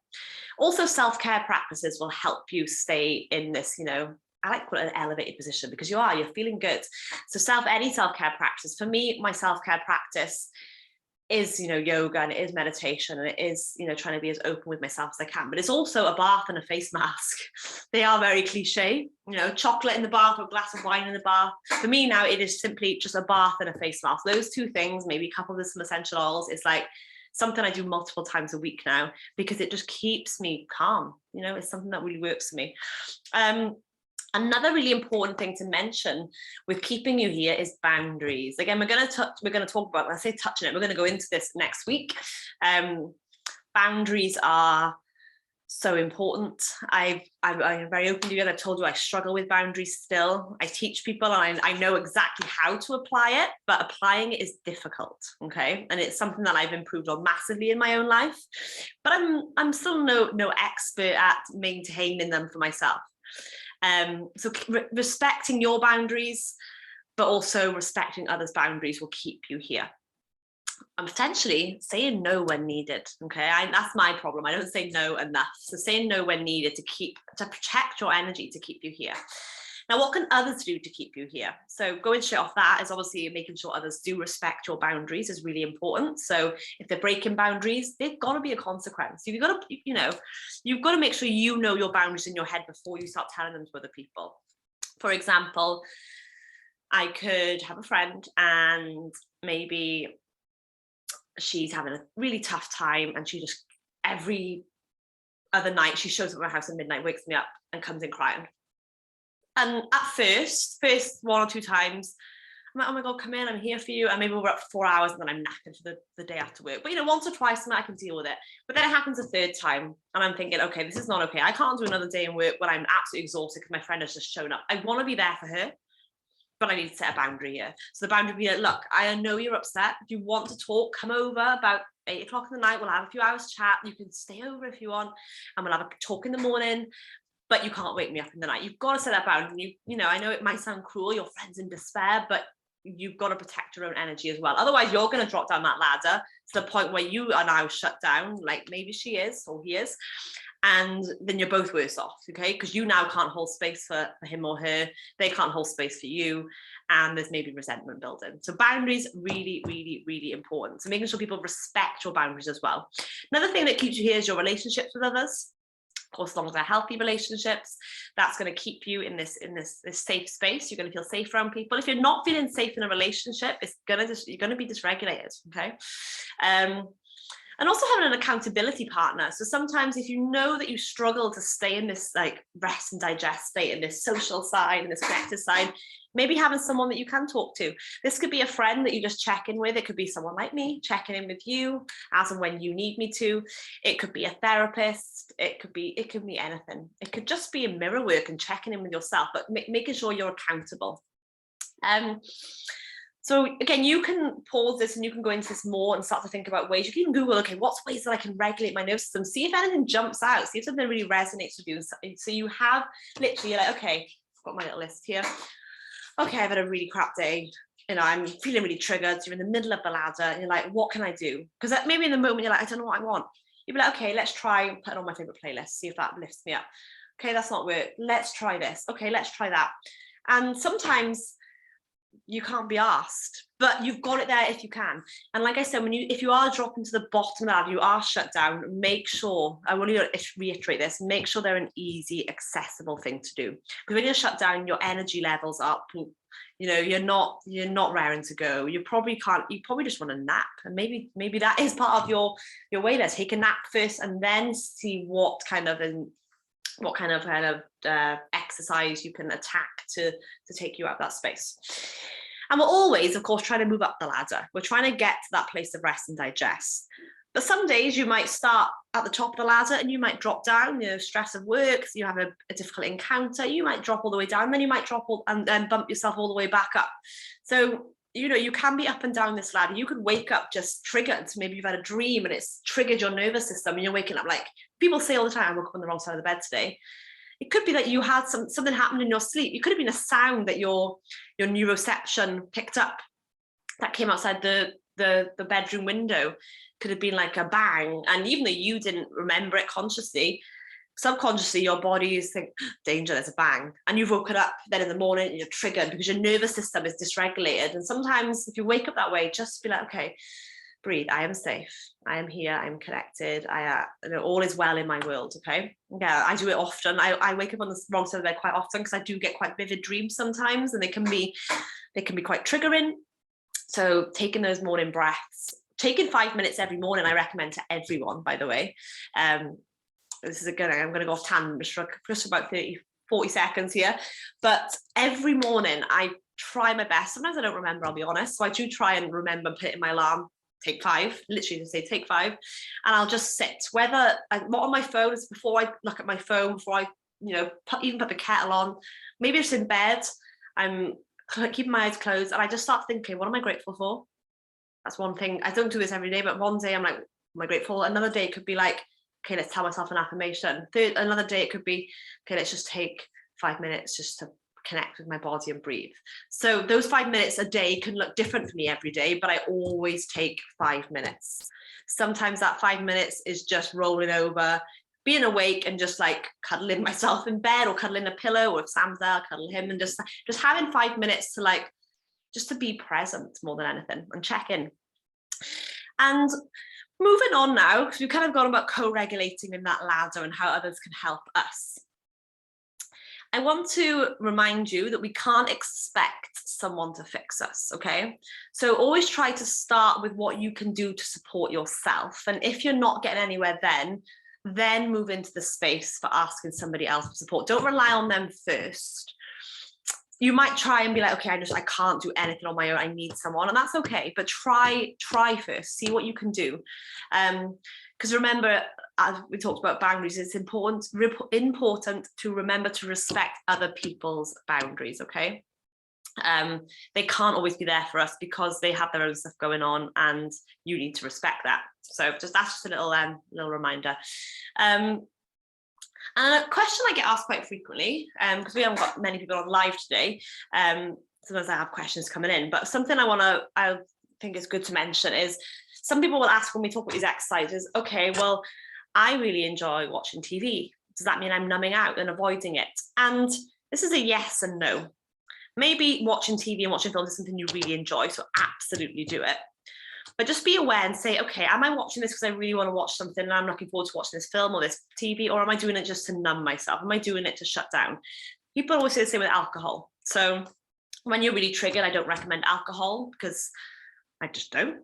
Also, self-care practices will help you stay in this, I like to call it an elevated position, because you're feeling good. So any self-care practice, for me, my self-care practice is, yoga, and it is meditation, and it is, trying to be as open with myself as I can. But it's also a bath and a face mask. They are very cliche, chocolate in the bath or a glass of wine in the bath. For me now, it is simply just a bath and a face mask. Those two things, maybe coupled with some essential oils, is like something I do multiple times a week now, because it just keeps me calm. It's something that really works for me. Another really important thing to mention with keeping you here is boundaries. Again, we're going to talk about, when I say touching it, we're going to go into this next week. Boundaries are so important. I'm very open to you. As I've told you, I struggle with boundaries still. I teach people, and I know exactly how to apply it, but applying it is difficult. Okay, and it's something that I've improved on massively in my own life, but I'm still no expert at maintaining them for myself. So respecting your boundaries, but also respecting others' boundaries will keep you here. And potentially saying no when needed. Okay, that's my problem. I don't say no enough. So saying no when needed to protect your energy, to keep you here. Now, what can others do to keep you here? So going straight off that is obviously making sure others do respect your boundaries is really important. So if they're breaking boundaries, they've got to be a consequence. You've got to make sure you know your boundaries in your head before you start telling them to other people. For example, I could have a friend, and maybe she's having a really tough time, and she just, every other night, she shows up at my house at midnight, wakes me up and comes in crying. And at first 1 or 2 times, I'm like, oh my God, come in, I'm here for you. And maybe we're up for 4 hours, and then I'm knackered for the day after work. But once or twice, I can deal with it. But then it happens a third time, and I'm thinking, okay, this is not okay. I can't do another day in work when I'm absolutely exhausted because my friend has just shown up. I want to be there for her, but I need to set a boundary here. So the boundary would be like, look, I know you're upset. If you want to talk, come over about 8 o'clock in the night. We'll have a few hours chat. You can stay over if you want, and we'll have a talk in the morning. But you can't wake me up in the night. You've got to set that boundary. I know it might sound cruel, your friend's in despair, but you've got to protect your own energy as well. Otherwise, you're going to drop down that ladder to the point where you are now shut down, like maybe she is or he is, and then you're both worse off, okay? Because you now can't hold space for him or her. They can't hold space for you, and there's maybe resentment building. So boundaries, really, really, really important. So making sure people respect your boundaries as well. Another thing that keeps you here is your relationships with others. Of course, as long as they're healthy relationships, that's going to keep you in this safe space. You're going to feel safe around people. If you're not feeling safe in a relationship, you're going to be dysregulated. Okay. And also having an accountability partner. So sometimes if you know that you struggle to stay in this like rest and digest state, in this social side and this connected side, maybe having someone that you can talk to. This could be a friend that you just check in with. It could be someone like me checking in with you as and when you need me to. It could be a therapist. It could be anything. It could just be a mirror work and checking in with yourself, but making sure you're accountable. So again, you can pause this and you can go into this more and start to think about ways. You can even Google, okay, what's ways that I can regulate my nervous system? See if anything jumps out, see if something really resonates with you. So you have literally, you're like, okay, I've got my little list here. Okay, I've had a really crap day. You know, I'm feeling really triggered. So you're in the middle of the ladder and you're like, what can I do? Because maybe in the moment you're like, I don't know what I want. You'd be like, okay, let's try and put it on my favorite playlist, see if that lifts me up. Okay, that's not work. Let's try this. Okay, let's try that. And sometimes you can't be asked, but you've got it there if you can. And like I said, if you are dropping to the bottom of that, you are shut down, make sure, I want to reiterate this, make sure they're an easy, accessible thing to do. Because when you're shut down, your energy levels up, you know, you're not raring to go. You probably just want a nap. And maybe that is part of your way there. Take a nap first and then see what kind of exercise you can attack to take you out of that space. And we're always, of course, trying to move up the ladder. We're trying to get to that place of rest and digest. But some days you might start at the top of the ladder and you might drop down, you know, stress of work, so you have a difficult encounter, you might drop all the way down, then you might drop and then bump yourself all the way back up. So, you know, you can be up and down this ladder. You could wake up just triggered. Maybe you've had a dream and it's triggered your nervous system and you're waking up like, people say all the time, I woke up on the wrong side of the bed today. It could be that you had something happen in your sleep. It could have been a sound that your neuroception picked up that came outside the bedroom window. Could have been like a bang. And even though you didn't remember it consciously, subconsciously your body is thinking, danger, there's a bang. And you've woken up then in the morning and you're triggered because your nervous system is dysregulated. And sometimes if you wake up that way, just be like, okay, breathe, I am safe, I am here, I'm connected, you know, all is well in my world. Okay, yeah, I do it often. I wake up on the wrong side of the bed quite often because I do get quite vivid dreams sometimes, and they can be quite triggering. So taking those morning breaths, taking 5 minutes every morning, I recommend to everyone, by the way. This is I'm going to go off tangent just for about 40 seconds here, but every morning I try my best. Sometimes I don't remember, I'll be honest, so I do try and remember and put it in my alarm. Take 5, literally just say take 5, and I'll just sit. Whether I'm not on my phone, it's before I look at my phone, before I, you know, even put the kettle on. Maybe it's in bed. I'm keeping my eyes closed, and I just start thinking, what am I grateful for? That's one thing. I don't do this every day, but one day I'm like, am I grateful? Another day it could be like, okay, let's tell myself an affirmation. Another day it could be, okay, let's just take 5 minutes just to connect with my body and breathe. So those 5 minutes a day can look different for me every day, but I always take 5 minutes. Sometimes that 5 minutes is just rolling over, being awake and just like cuddling myself in bed or cuddling a pillow, or if Sam's there, I'll cuddle him, and just having 5 minutes to like, just to be present more than anything and check in. And moving on now, because we've kind of gone about co-regulating in that ladder and how others can help us. I want to remind you that we can't expect someone to fix us, okay? So always try to start with what you can do to support yourself. And if you're not getting anywhere then move into the space for asking somebody else for support. Don't rely on them first. You might try and be like, okay, I can't do anything on my own, I need someone, and that's okay, but try first, see what you can do. Because remember, as we talked about boundaries, it's important to remember to respect other people's boundaries, okay? They can't always be there for us because they have their own stuff going on, and you need to respect that. So that's just a little reminder. And a question I get asked quite frequently, because we haven't got many people on live today, sometimes I have questions coming in, but something I think is good to mention is, some people will ask when we talk about these exercises, okay, well, I really enjoy watching TV. Does that mean I'm numbing out and avoiding it? And this is a yes and no. Maybe watching TV and watching films is something you really enjoy, so absolutely do it. But just be aware and say, okay, am I watching this because I really want to watch something and I'm looking forward to watching this film or this TV, or am I doing it just to numb myself? Am I doing it to shut down? People always say the same with alcohol. So when you're really triggered, I don't recommend alcohol because I just don't.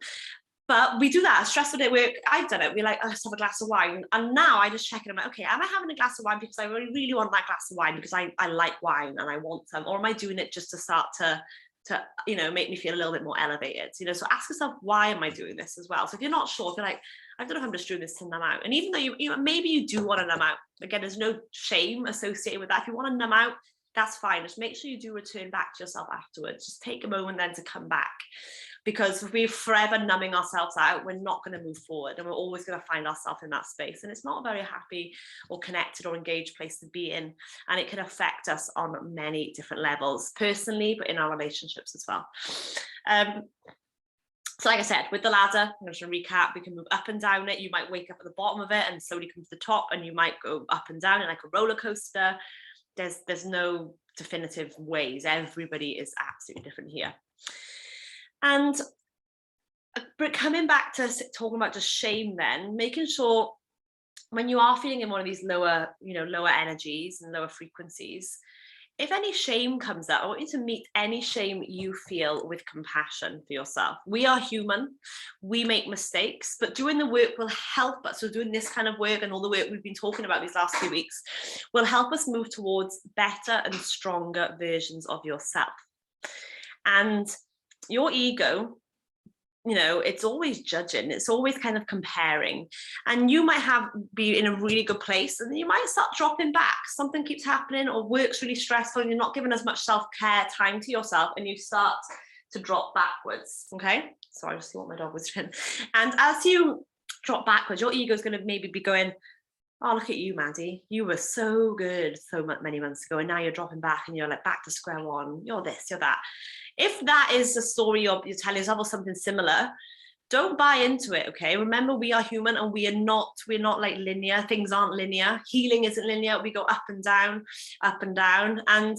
But we do that. Stressful day work, I've done it. We're like, oh, let's have a glass of wine. And now I just check it. I'm like, okay, am I having a glass of wine because I really want that glass of wine because I like wine and I want some? Or am I doing it just to start to you know, make me feel a little bit more elevated, you know? So ask yourself, why am I doing this as well? So if you're not sure, if you're like, I don't know if I'm just doing this to numb out, and even though you know maybe you do want to numb out, again, there's no shame associated with that. If you want to numb out, That's fine. Just make sure you do return back to yourself afterwards. Just take a moment then to come back, because if we're forever numbing ourselves out, we're not going to move forward, and we're always going to find ourselves in that space. And it's not a very happy or connected or engaged place to be in. And it can affect us on many different levels, personally, but in our relationships as well. So like I said, with the ladder, I'm just going to recap, we can move up and down it. You might wake up at the bottom of it and slowly come to the top, and you might go up and down it like a roller coaster. There's no definitive ways. Everybody is absolutely different here. And but coming back to talking about just shame, then making sure when you are feeling in one of these lower energies and lower frequencies, if any shame comes up, I want you to meet any shame you feel with compassion for yourself. We are human, we make mistakes, but doing the work will help us. So doing this kind of work and all the work we've been talking about these last few weeks will help us move towards better and stronger versions of yourself. And your ego, it's always judging, it's always kind of comparing, and you might be in a really good place, and then you might start dropping back. Something keeps happening, or work's really stressful, and you're not giving as much self-care time to yourself, and you start to drop backwards. Okay, so I just see what my dog was doing. And as you drop backwards, your ego is going to maybe be going, oh, look at you, Maddie, you were so good so many months ago, and now you're dropping back, and you're like back to square one, you're this, you're that. If that is the story you're telling yourself or something similar, don't buy into it, okay? Remember, we are human, and we're not like linear. Things aren't linear. Healing isn't linear. We go up and down, up and down. And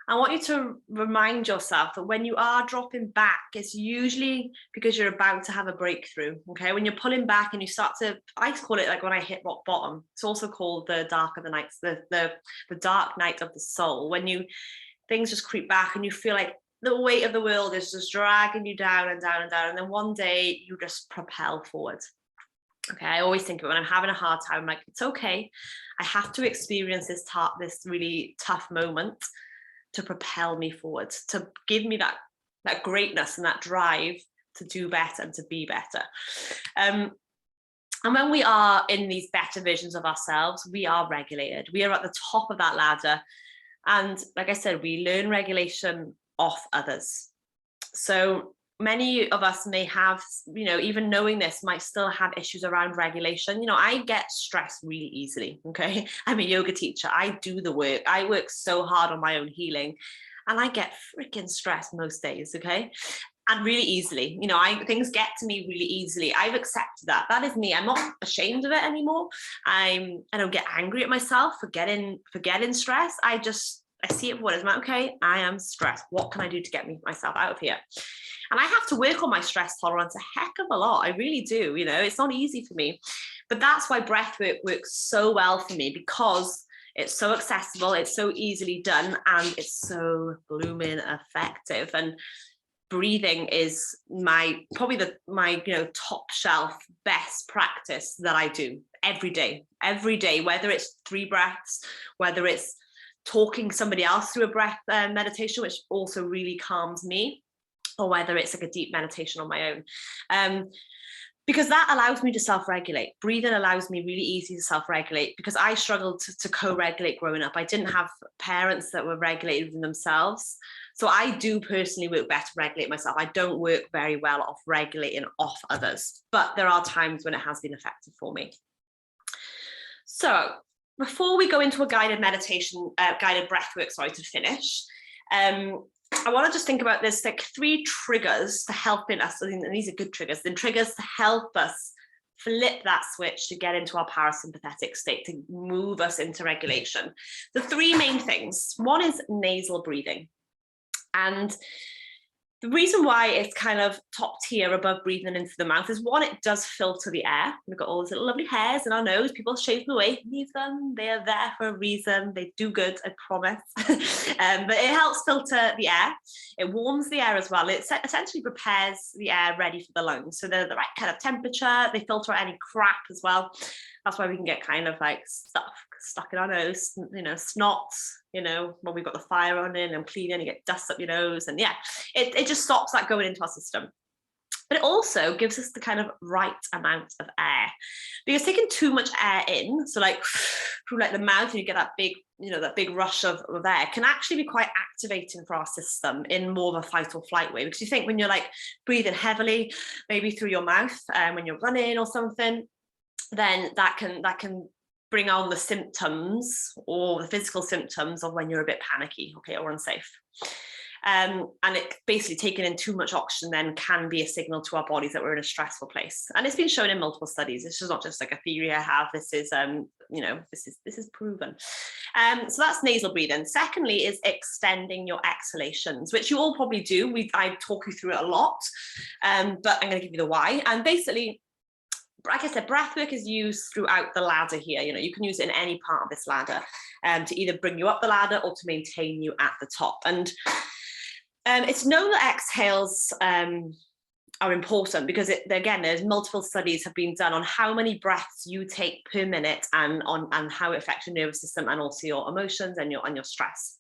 I want you to remind yourself that when you are dropping back, it's usually because you're about to have a breakthrough, okay? When you're pulling back and you start to, I call it like when I hit rock bottom. It's also called the dark of the nights, the dark night of the soul. When things just creep back and you feel like the weight of the world is just dragging you down and down and down. And then one day you just propel forward. Okay, I always think of it when I'm having a hard time, I'm like, it's okay. I have to experience this really tough moment to propel me forward, to give me that greatness and that drive to do better and to be better. And when we are in these better visions of ourselves, we are regulated. We are at the top of that ladder. And like I said, we learn regulation off others. So many of us may have, even knowing this, might still have issues around regulation. I get stressed really easily, okay? I'm a yoga teacher. I do the work. I work so hard on my own healing, and I get freaking stressed most days, okay? And really easily, things get to me really easily. I've accepted that. That is me. I'm not ashamed of it anymore. I don't get angry at myself for getting stressed. I see it for what it is. I'm like, okay, I am stressed. What can I do to get myself out of here? And I have to work on my stress tolerance a heck of a lot. I really do. It's not easy for me. But that's why breath work works so well for me, because it's so accessible, it's so easily done, and it's so blooming effective. And breathing is my top shelf best practice that I do every day, whether it's 3 breaths, whether it's talking somebody else through a breath meditation, which also really calms me, or whether it's like a deep meditation on my own. Because that allows me to self-regulate. Breathing allows me really easy to self-regulate, because I struggled to co-regulate growing up. I didn't have parents that were regulated within themselves. So I do personally work better to regulate myself. I don't work very well off regulating off others, but there are times when it has been effective for me. So before we go into a guided meditation, guided breath work, to finish, I want to just think about this, like 3 triggers to helping us, and these are good triggers, then triggers to help us flip that switch to get into our parasympathetic state, to move us into regulation. The 3 main things. One is nasal breathing. And the reason why it's kind of top tier above breathing into the mouth is, one, it does filter the air. We've got all these little lovely hairs in our nose. People shave them away. Leave them. They are there for a reason. They do good, I promise. But it helps filter the air. It warms the air as well. It essentially prepares the air ready for the lungs. So they're the right kind of temperature. They filter out any crap as well. That's why we can get kind of like stuck in our nose, snots, when we've got the fire on in and cleaning, you get dust up your nose, and yeah, it just stops that going into our system. but it also gives us the kind of right amount of air, because taking too much air in, so like through like the mouth, and you get that big, that big rush of air, can actually be quite activating for our system in more of a fight or flight way. Because you think when you're like breathing heavily, maybe through your mouth, when you're running or something, then that can bring on the symptoms or the physical symptoms of when you're a bit panicky, okay, or unsafe. And it basically taking in too much oxygen then can be a signal to our bodies that we're in a stressful place. And it's been shown in multiple studies. This is not just like a theory I have. This is, this is proven. So that's nasal breathing. Secondly is extending your exhalations, which you all probably do. I talk you through it a lot, but I'm going to give you the why. And basically, like I said, breath work is used throughout the ladder here. You can use it in any part of this ladder to either bring you up the ladder or to maintain you at the top. And it's known that exhales are important because, again, there's multiple studies have been done on how many breaths you take per minute and how it affects your nervous system and also your emotions and your stress.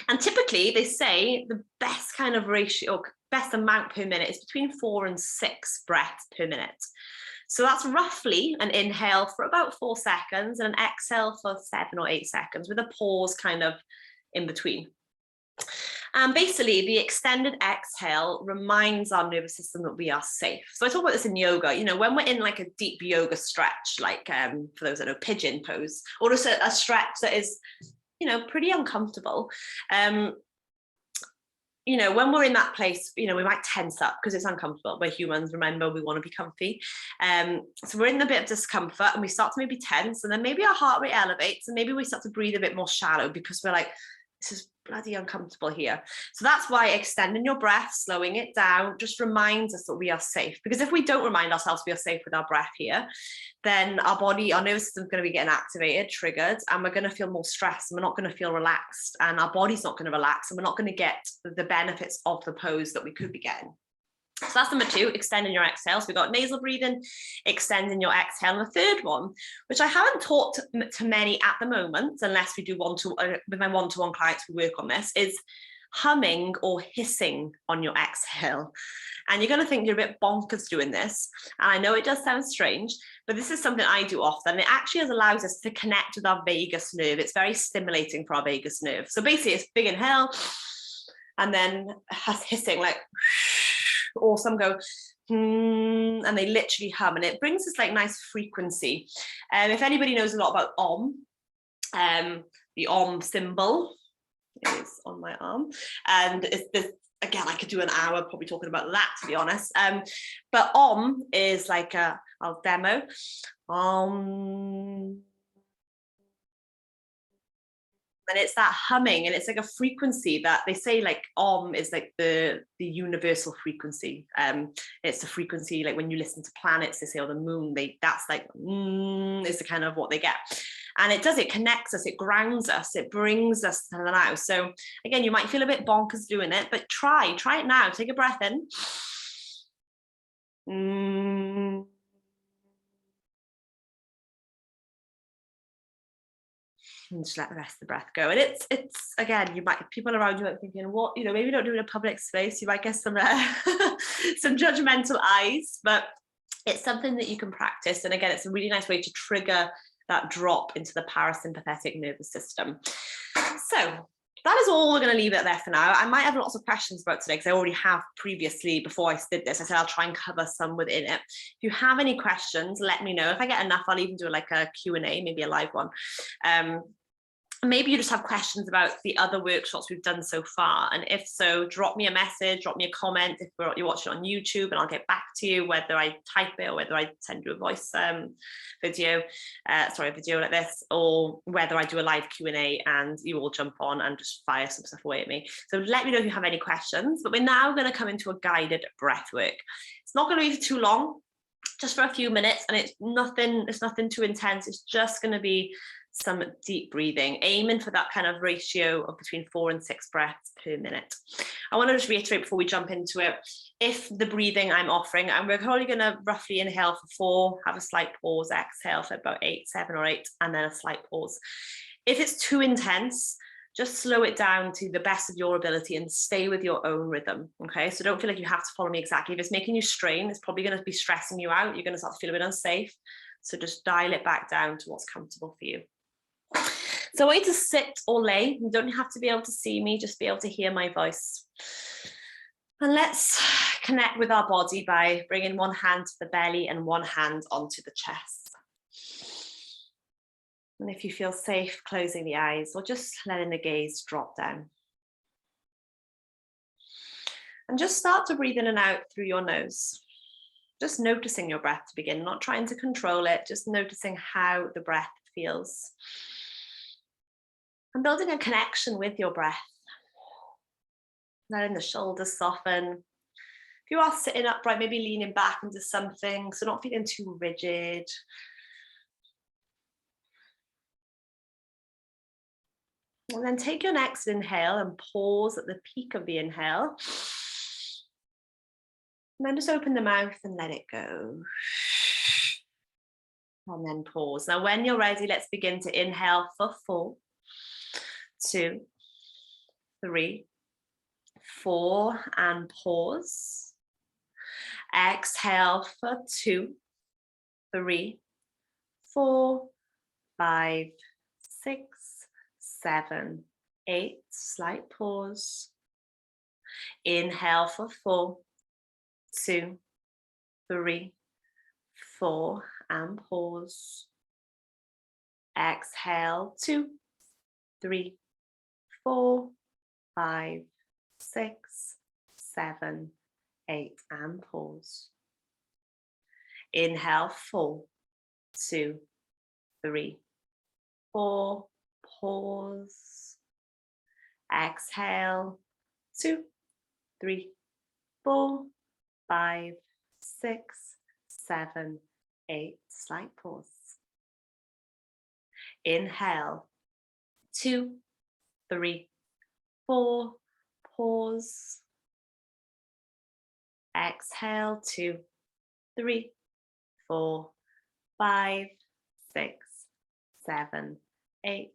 And typically they say the best kind of ratio, best amount per minute is between 4 and 6 breaths per minute. So that's roughly an inhale for about 4 seconds and an exhale for 7 or 8 seconds with a pause kind of in between. And basically the extended exhale reminds our nervous system that we are safe. So I talk about this in yoga, when we're in like a deep yoga stretch, like for those that know, pigeon pose, or just a stretch that is, pretty uncomfortable. When we're in that place, we might tense up because it's uncomfortable. We're humans, remember, we want to be comfy. So we're in a bit of discomfort and we start to maybe tense, and then maybe our heart rate elevates and maybe we start to breathe a bit more shallow because we're like, this is bloody uncomfortable here. So that's why extending your breath, slowing it down, just reminds us that we are safe. Because if we don't remind ourselves we are safe with our breath here, then our nervous system is going to be getting activated, triggered, and we're going to feel more stressed, and we're not going to feel relaxed, and our body's not going to relax, and we're not going to get the benefits of the pose that we could be getting. So that's number 2, extending your exhales. We've got nasal breathing, extending your exhale. And the third one, which I haven't taught to many at the moment, unless we do with my one-to-one clients, we work on this, is humming or hissing on your exhale. And you're going to think you're a bit bonkers doing this. And I know it does sound strange, but this is something I do often. It actually allows us to connect with our vagus nerve. It's very stimulating for our vagus nerve. So basically it's big inhale and then hissing, like, or some go and they literally hum, and it brings this like nice frequency. If anybody knows a lot about the Om symbol is on my arm, and it's this, again, I could do an hour probably talking about that, to be honest. But Om is like I'll demo. And it's that humming, and it's like a frequency that they say like Om is like the universal frequency. It's the frequency like when you listen to planets, they say, or the moon, that's like is the kind of what they get. And it connects us, it grounds us, it brings us to the now. So again, you might feel a bit bonkers doing it, but try it now. Take a breath in. And just let the rest of the breath go. And it's again, people around you might be thinking, what, maybe don't do it in a public space, you might get some some judgmental eyes, but it's something that you can practice. And again, it's a really nice way to trigger that drop into the parasympathetic nervous system. So that is all we're going to leave it there for now. I might have lots of questions about today because I already have previously before I did this. I said I'll try and cover some within it. If you have any questions, let me know. If I get enough, I'll even do like a Q&A, maybe a live one. Maybe you just have questions about the other workshops we've done so far. And if so, drop me a message, drop me a comment if you're watching on YouTube, and I'll get back to you, whether I type it or whether I send you a voice video like this, or whether I do a live Q&A and you all jump on and just fire some stuff away at me. So let me know if you have any questions. But we're now going to come into a guided breath work. It's not going to be too long, just for a few minutes, and it's nothing too intense. It's just going to be some deep breathing, aiming for that kind of ratio of between 4 and 6 breaths per minute. I want to just reiterate before we jump into it, if the breathing I'm offering, and we're probably going to roughly inhale for 4, have a slight pause, exhale for about 7 or 8, and then a slight pause. If it's too intense, just slow it down to the best of your ability and stay with your own rhythm. Okay, so don't feel like you have to follow me exactly. If it's making you strain, it's probably going to be stressing you out. You're going to start to feel a bit unsafe. So just dial it back down to what's comfortable for you. So I want you to sit or lay. You don't have to be able to see me, just be able to hear my voice. And let's connect with our body by bringing one hand to the belly and one hand onto the chest. And if you feel safe, closing the eyes or just letting the gaze drop down. And just start to breathe in and out through your nose. Just noticing your breath to begin, not trying to control it, just noticing how the breath feels. And building a connection with your breath. Letting the shoulders soften. If you are sitting upright, maybe leaning back into something, so not feeling too rigid. And then take your next inhale and pause at the peak of the inhale. And then just open the mouth and let it go. And then pause. Now, when you're ready, let's begin to inhale for 4, 2, 3, 4, and pause. Exhale for 2, 3, 4, 5, 6, 7, 8, slight pause. Inhale for 4, 2, 3, 4, and pause. Exhale, 2, 3, 4, 5, 6, 7, 8, and pause. Inhale, 4, 2, 3, 4, pause. Exhale, 2, 3, 4, 5, 6, 7, 8, slight pause. Inhale, 2, 3, 4, pause. Exhale, 2, 3, 4, 5, 6, 7, 8,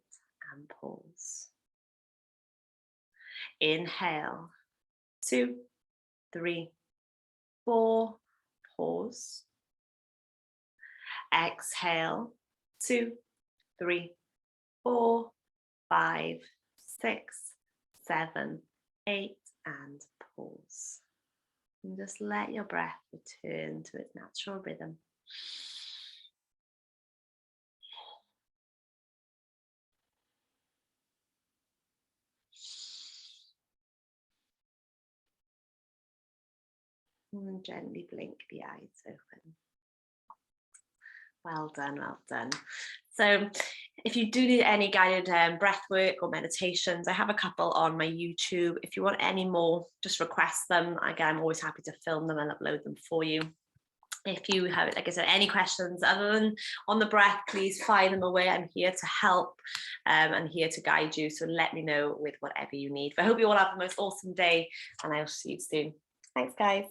and pause. Inhale, 2, 3, 4, pause. Exhale, 2, 3, 4, 5, 6, 7, 8, and pause. And just let your breath return to its natural rhythm. And gently blink the eyes open. Well done, well done. So if you do need any guided breath work or meditations, I have a couple on my YouTube. If you want any more, just request them. Again, I'm always happy to film them and upload them for you. If you have, like I said, any questions other than on the breath, please fire them away. I'm here to help and here to guide you. So let me know with whatever you need. But I hope you all have the most awesome day and I'll see you soon. Thanks, guys.